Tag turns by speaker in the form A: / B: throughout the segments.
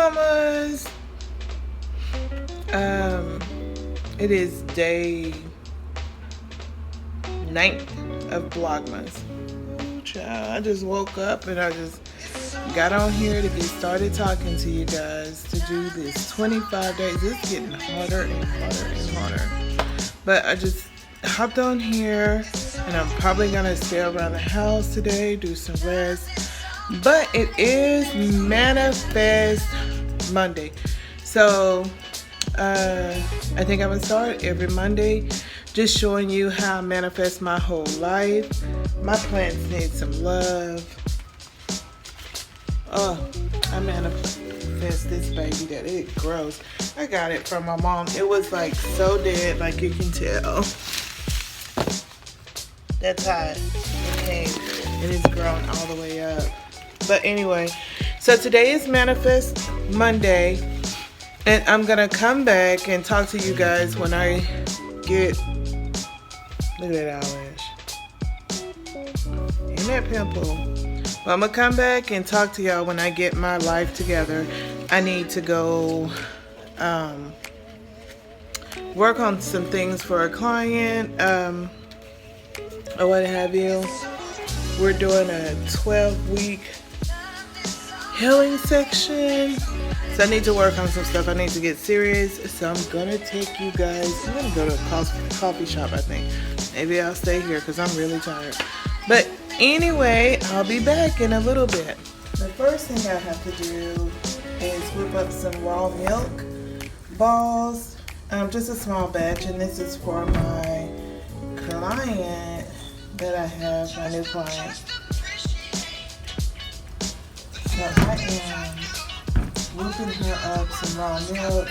A: mamas. It is day 9th of VLOGMAS. Ooh, child, I just woke up and I just got on here to get started talking to you guys to do this 25 days. It's getting harder and harder and harder. But I just hopped on here and I'm probably gonna stay around the house today, do some rest. But it is Manifest Monday. So I think I'm gonna start every Monday just showing you how I manifest my whole life. My plants need some love. Oh, I manifest this baby that it grows. I got it from my mom. It was like so dead, like you can tell. That's how it came, and it's grown all the way up. But anyway, so today is Manifest Monday, and I'm gonna come back and talk to you guys when I get, look at that eyelash, and that pimple. But I'm gonna come back and talk to y'all when I get my life together. I need to go work on some things for a client, or what have you. We're doing a 12-week healing section, so I need to work on some stuff. I need to get serious, so I'm gonna take you guys. I'm gonna go to a coffee shop, I think. Maybe I'll stay here because I'm really tired. But anyway, I'll be back in a little bit. The first thing I have to do is whip up some raw milk balls, just a small batch, and this is for my client that I have, my new client. So I am whipping her up some raw milk.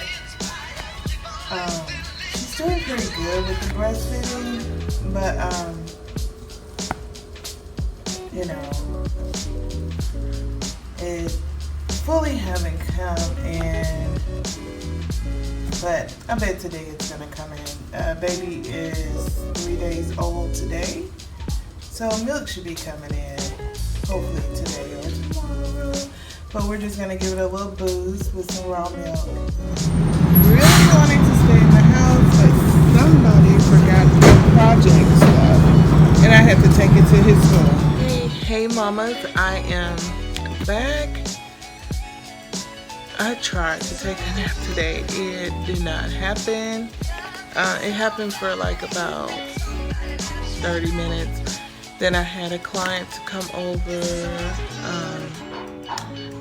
A: She's doing pretty good with the breastfeeding, but you know, it fully haven't come in, but I bet today it's gonna come in. Baby is 3 days old today, so milk should be coming in hopefully today or tomorrow. But we're just gonna give it a little boost with some raw milk. Really wanting to stay in the house, but somebody forgot the project stuff, and I had to take it to his school. Hey mamas, I am back. I tried to take a nap today. It did not happen. It happened for like about 30 minutes. Then I had a client to come over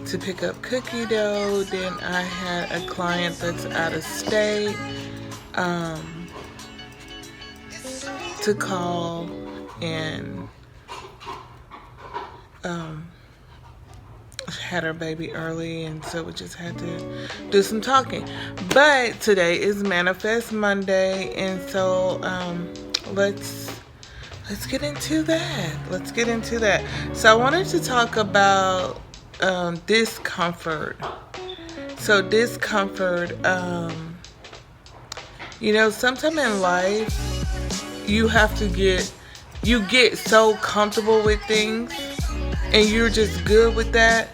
A: to pick up cookie dough. Then I had a client that's out of state to call and had her baby early, and so we just had to do some talking. But today is Manifest Monday, and so let's get into that. So I wanted to talk about discomfort. So discomfort, you know, sometime in life you get so comfortable with things and you're just good with that,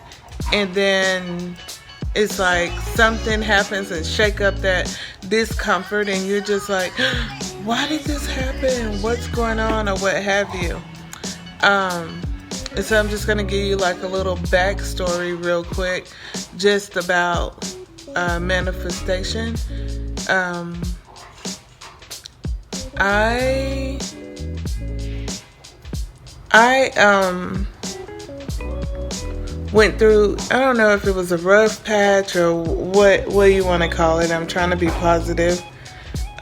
A: and then it's like something happens and shake up that discomfort and you're just like, why did this happen? What's going on, or what have you? And so I'm just gonna give you like a little backstory real quick just about manifestation. I went through, I don't know if it was a rough patch or what you want to call it. I'm trying to be positive.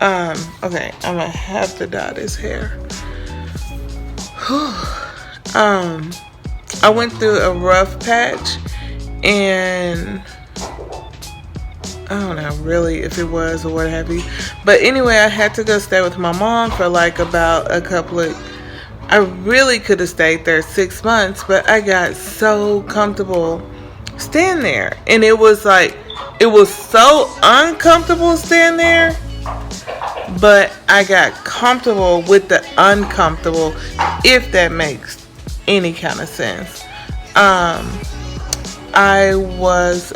A: Okay, I'm gonna have to dye this hair. I went through a rough patch, and I don't know really if it was or what have you. But anyway, I had to go stay with my mom for like about a couple of, I really could have stayed there 6 months, but I got so comfortable staying there. And it was like, it was so uncomfortable staying there, but I got comfortable with the uncomfortable, if that makes any kind of sense. I was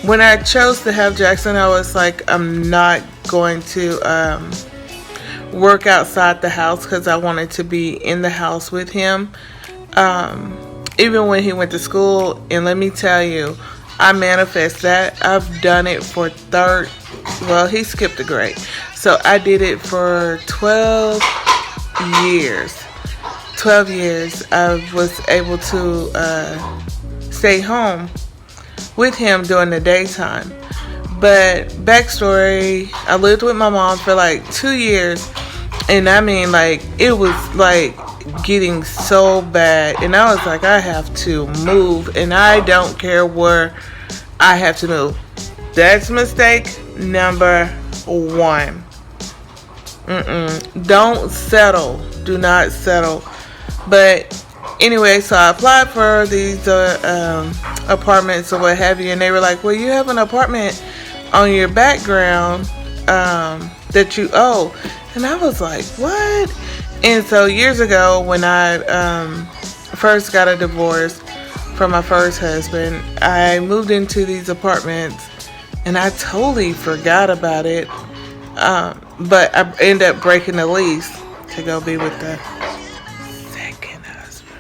A: when I chose to have Jackson, I was like, I'm not going to work outside the house because I wanted to be in the house with him. Even when he went to school, and let me tell you, I manifest that. I've done it for well, he skipped a grade. So I did it for 12 years. 12 years I was able to stay home with him during the daytime. But backstory, I lived with my mom for like 2 years, and I mean, like, it was like getting so bad, and I was like, I have to move, and I don't care where I have to move. That's mistake number one. Don't settle. Do not settle. But anyway, so I applied for these apartments or what have you, and they were like, well, you have an apartment on your background that you owe. And I was like, what? And so years ago, when I first got a divorce from my first husband, I moved into these apartments, and I totally forgot about it. But I ended up breaking the lease to go be with the second husband.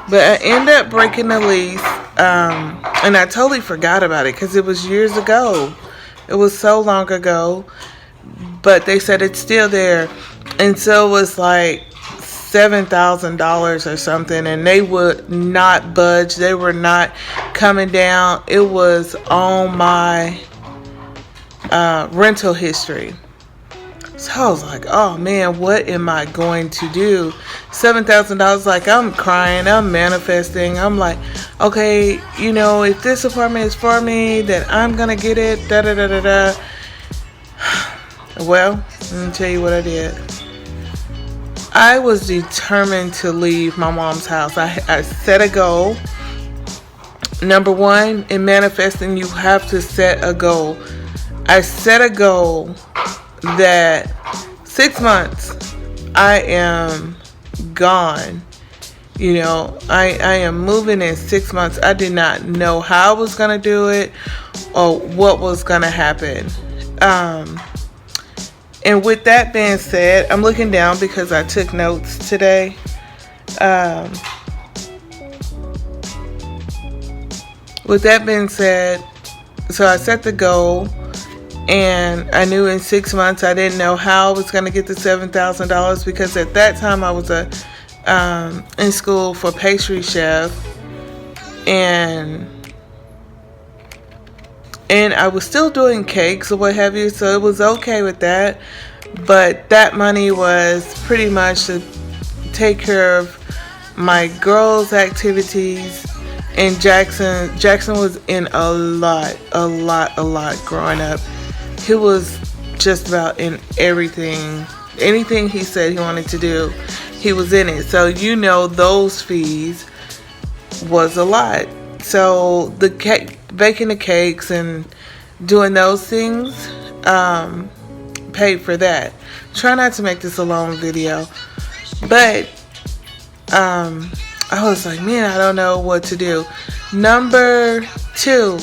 A: But I ended up breaking the lease, and I totally forgot about it because it was years ago. It was so long ago. But they said it's still there. And so it was like $7,000 or something, and they would not budge. They were not coming down. It was on my rental history. So I was like, oh man, what am I going to do? $7,000, like, I'm crying, I'm manifesting. I'm like, okay, you know, if this apartment is for me, then I'm gonna get it, da da da da da. Well, let me tell you what I did. I was determined to leave my mom's house. I set a goal. Number one, in manifesting, you have to set a goal. I set a goal that 6 months I am gone. You know, I am moving in 6 months. I did not know how I was going to do it or what was going to happen. And with that being said, I'm looking down because I took notes today. With that being said, so I set the goal, and I knew in 6 months I didn't know how I was going to get the $7,000 because at that time I was in school for pastry chef, and I was still doing cakes or what have you, so it was okay with that. But that money was pretty much to take care of my girls' activities. And Jackson was in a lot growing up. He was just about in everything. Anything he said he wanted to do, he was in it. So, you know, those fees was a lot. So the baking the cakes and doing those things paid for that. Try not to make this a long video, but I was like, man, I don't know what to do. Number 2,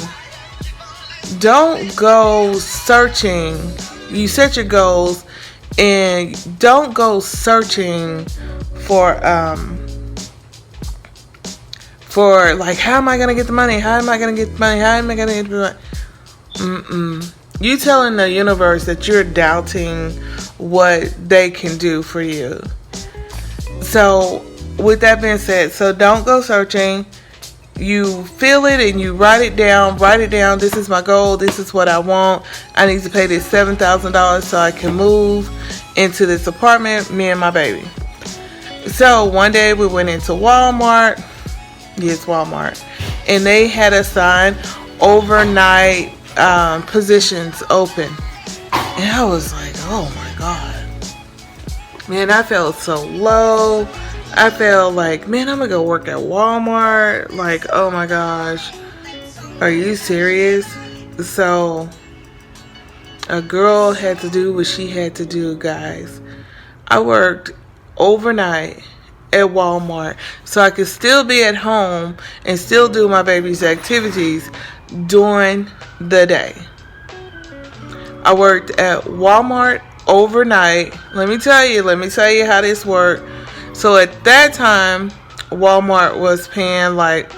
A: don't go searching. You set your goals, and don't go searching for like, how am I going to get the money? How am I going to get the money? How am I going to get the money? You telling the universe that you're doubting what they can do for you. So with that being said, so don't go searching. You feel it and you write it down. Write it down. This is my goal. This is what I want. I need to pay this $7,000 so I can move into this apartment, me and my baby. So one day we went into Walmart. Yes, Walmart. And they had a sign, overnight positions open. And I was like, oh my God. Man, I felt so low. I felt like, man, I'm gonna go work at Walmart. Like, oh my gosh. Are you serious? So a girl had to do what she had to do, guys. I worked overnight at Walmart so I could still be at home and still do my baby's activities. during the day. I worked at Walmart overnight. Let me tell you how this worked. So at that time, Walmart was paying like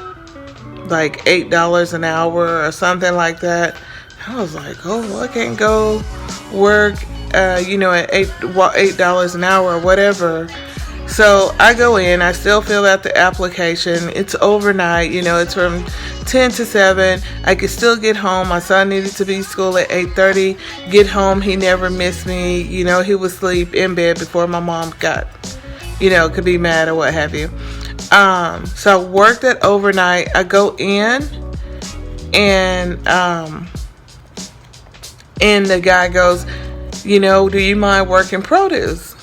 A: $8 an hour or something like that. I was like, oh, I can't go work, at $8 an hour or whatever. So I go in, I still fill out the application. It's overnight, it's from 10 to 7. I could still get home. My son needed to be at school at 8:30. Get home, he never missed me. He would sleep in bed before my mom could be mad or what have you. So I worked it overnight. I go in and the guy goes, do you mind working produce?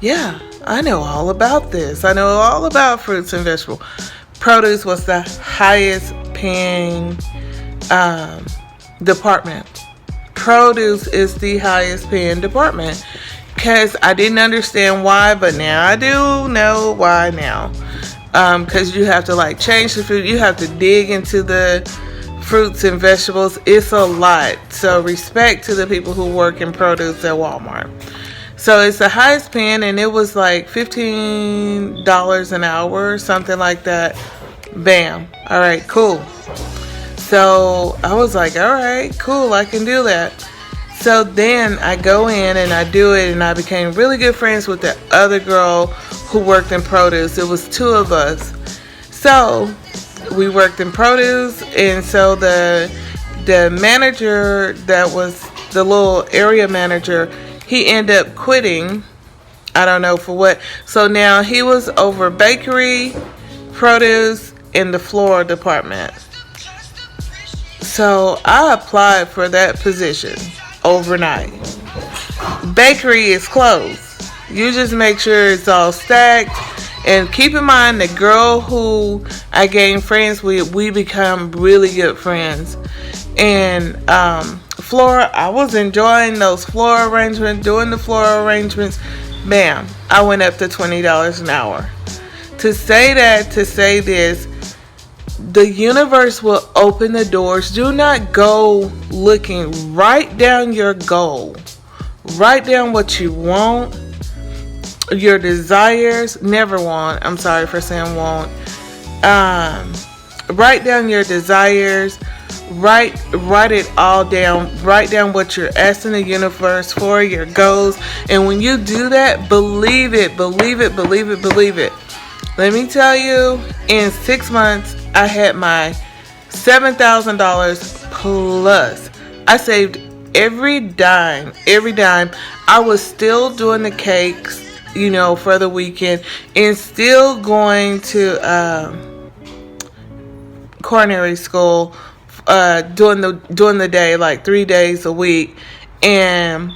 A: Yeah, I know all about this. I know all about fruits and vegetables. Produce was the highest paying department. Produce is the highest paying department. Because I didn't understand why, but now I do know why now. Because you have to change the food. You have to dig into the fruits and vegetables. It's a lot. So respect to the people who work in produce at Walmart. So it's the highest paying, and it was like $15 an hour, something like that. Bam. All right, cool. So I was like, all right, cool, I can do that. So then I go in and I do it, and I became really good friends with the other girl who worked in produce. It was 2 of us. So we worked in produce, and so the manager that was the little area manager, he ended up quitting. I don't know for what. So now he was over bakery, produce, and the floral department. So I applied for that position overnight. Bakery is closed. You just make sure it's all stacked. And keep in mind, the girl who I gained friends with, we become really good friends. And floral, I was enjoying those floral arrangements, doing the floral arrangements. Bam, I went up to $20 an hour. To say this, the universe will open the doors. Do not go looking. Write down your goal. Write down what you want, your desires. Never want. I'm sorry for saying want. Write down your desires. Write it all down. Write down what you're asking the universe for, your goals. And when you do that, believe it. Let me tell you, in 6 months, I had my $7,000 plus. I saved every dime. I was still doing the cakes, for the weekend, and still going to culinary school, during the day, like 3 days a week, and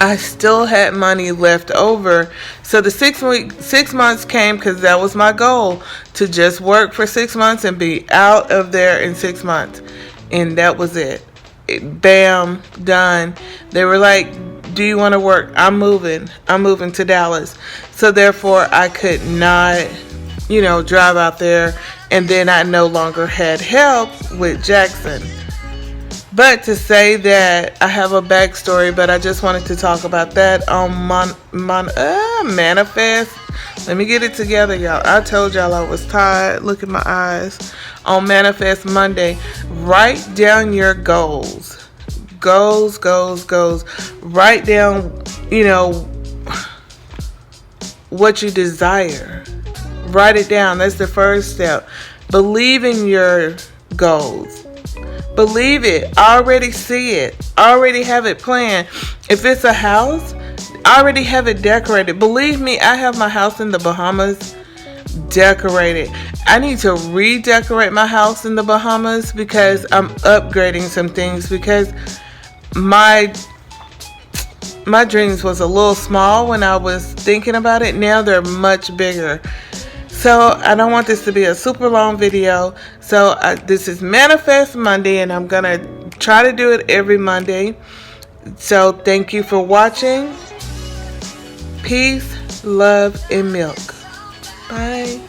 A: I still had money left over. So the 6 months came because that was my goal, to just work for 6 months and be out of there in 6 months. And that was it. Bam, done. They were like, do you want to work? I'm moving to Dallas. So therefore I could not, drive out there. And then I no longer had help with Jackson. But to say that I have a backstory, but I just wanted to talk about that on Manifest. Let me get it together, y'all. I told y'all I was tired. Look at my eyes. On Manifest Monday, write down your goals. Goals. Write down, what you desire. Write it down. That's the first step. Believe in your goals. Believe it. Already see it. Already have it planned. If it's a house, already have it decorated. Believe me, I have my house in the Bahamas decorated. I need to redecorate my house in the Bahamas because I'm upgrading some things, because my dreams was a little small when I was thinking about it. Now they're much bigger. So I don't want this to be a super long video. So this is Manifest Monday, and I'm going to try to do it every Monday. So thank you for watching. Peace, love, and milk. Bye.